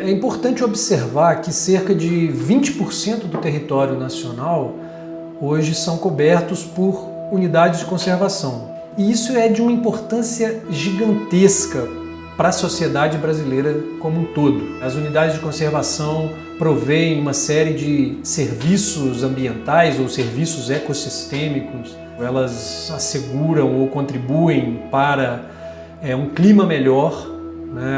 É importante observar que cerca de 20% do território nacional hoje são cobertos por unidades de conservação. E isso é de uma importância gigantesca para a sociedade brasileira como um todo. As unidades de conservação provêm uma série de serviços ambientais ou serviços ecossistêmicos. Elas asseguram ou contribuem para um clima melhor,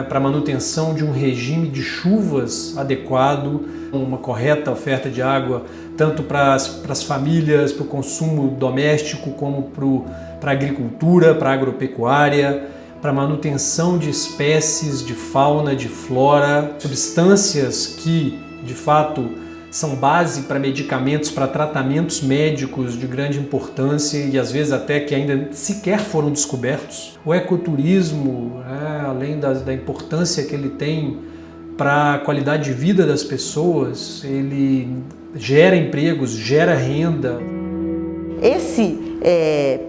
para a manutenção de um regime de chuvas adequado, uma correta oferta de água tanto para as famílias, para o consumo doméstico, como para a agricultura, para a agropecuária, para a manutenção de espécies, de fauna, de flora, substâncias que, de fato, são base para medicamentos, para tratamentos médicos de grande importância e às vezes até que ainda sequer foram descobertos. O ecoturismo, além da importância que ele tem para a qualidade de vida das pessoas, ele gera empregos, gera renda. Esse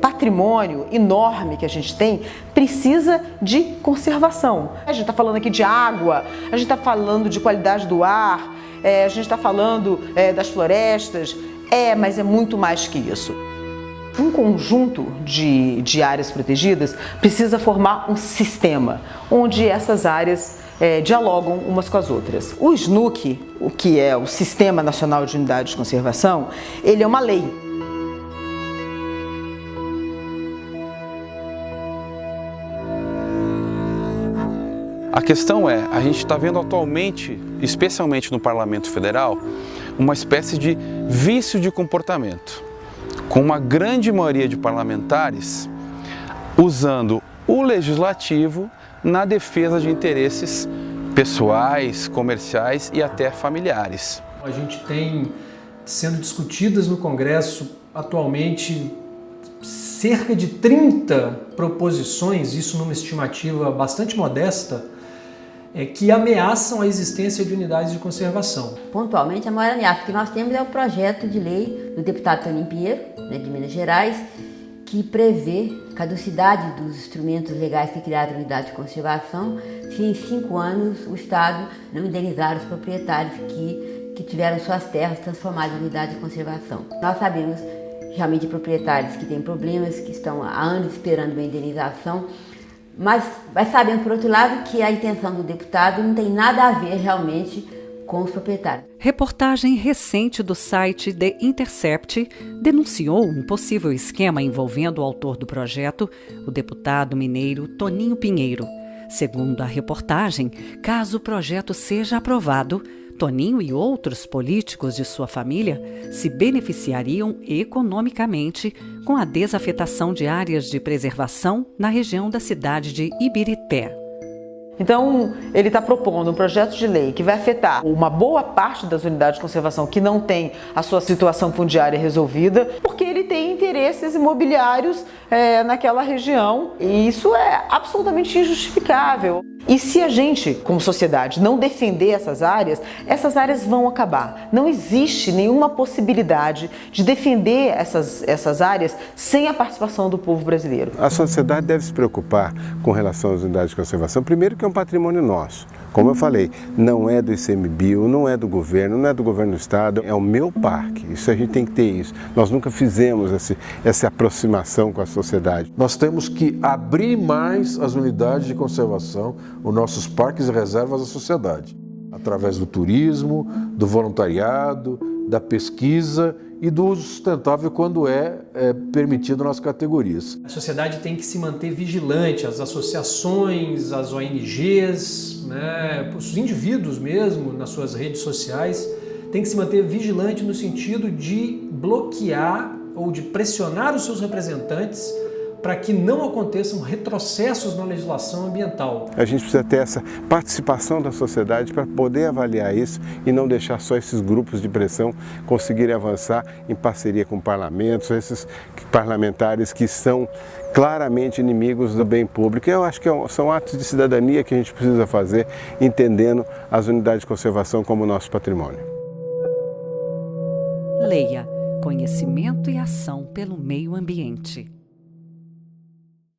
patrimônio enorme que a gente tem precisa de conservação. A gente está falando aqui de água, a gente está falando de qualidade do ar, a gente está falando das florestas, mas é muito mais que isso. Um conjunto de áreas protegidas precisa formar um sistema onde essas áreas dialogam umas com as outras. O SNUC, o que é o Sistema Nacional de Unidades de Conservação, ele é uma lei. A questão é, a gente está vendo atualmente, especialmente no Parlamento Federal, uma espécie de vício de comportamento, com uma grande maioria de parlamentares usando o legislativo na defesa de interesses pessoais, comerciais e até familiares. A gente tem sendo discutidas no Congresso atualmente cerca de 30 proposições, isso numa estimativa bastante modesta, que ameaçam a existência de unidades de conservação. Pontualmente, a maior ameaça que nós temos é o projeto de lei do deputado Toninho Pinheiro, de Minas Gerais, que prevê caducidade dos instrumentos legais que criaram a unidade de conservação se em 5 anos o Estado não indenizar os proprietários que tiveram suas terras transformadas em unidade de conservação. Nós sabemos realmente de proprietários que têm problemas, que estão há anos esperando uma indenização, mas sabendo, por outro lado, que a intenção do deputado não tem nada a ver realmente com os proprietários. Reportagem recente do site The Intercept denunciou um possível esquema envolvendo o autor do projeto, o deputado mineiro Toninho Pinheiro. Segundo a reportagem, caso o projeto seja aprovado, Toninho e outros políticos de sua família se beneficiariam economicamente com a desafetação de áreas de preservação na região da cidade de Ibirité. Então, ele está propondo um projeto de lei que vai afetar uma boa parte das unidades de conservação que não tem a sua situação fundiária resolvida, porque ele tem interesses imobiliários naquela região, e isso é absolutamente injustificável. E se a gente, como sociedade, não defender essas áreas vão acabar. Não existe nenhuma possibilidade de defender essas áreas sem a participação do povo brasileiro. A sociedade deve se preocupar com relação às unidades de conservação. Primeiro que é um patrimônio nosso. Como eu falei, não é do ICMBio, não é do governo, não é do governo do estado, é o meu parque. Isso a gente tem que ter isso. Nós nunca fizemos essa aproximação com a sociedade. Nós temos que abrir mais as unidades de conservação, os nossos parques e reservas à sociedade, através do turismo, do voluntariado, da pesquisa e do uso sustentável quando é permitido nas categorias. A sociedade tem que se manter vigilante, as associações, as ONGs, os indivíduos mesmo, nas suas redes sociais, tem que se manter vigilante no sentido de bloquear ou de pressionar os seus representantes para que não aconteçam retrocessos na legislação ambiental. A gente precisa ter essa participação da sociedade para poder avaliar isso e não deixar só esses grupos de pressão conseguirem avançar em parceria com parlamentos, esses parlamentares que são claramente inimigos do bem público. Eu acho que são atos de cidadania que a gente precisa fazer, entendendo as unidades de conservação como nosso patrimônio. Leia: Conhecimento e ação pelo meio ambiente.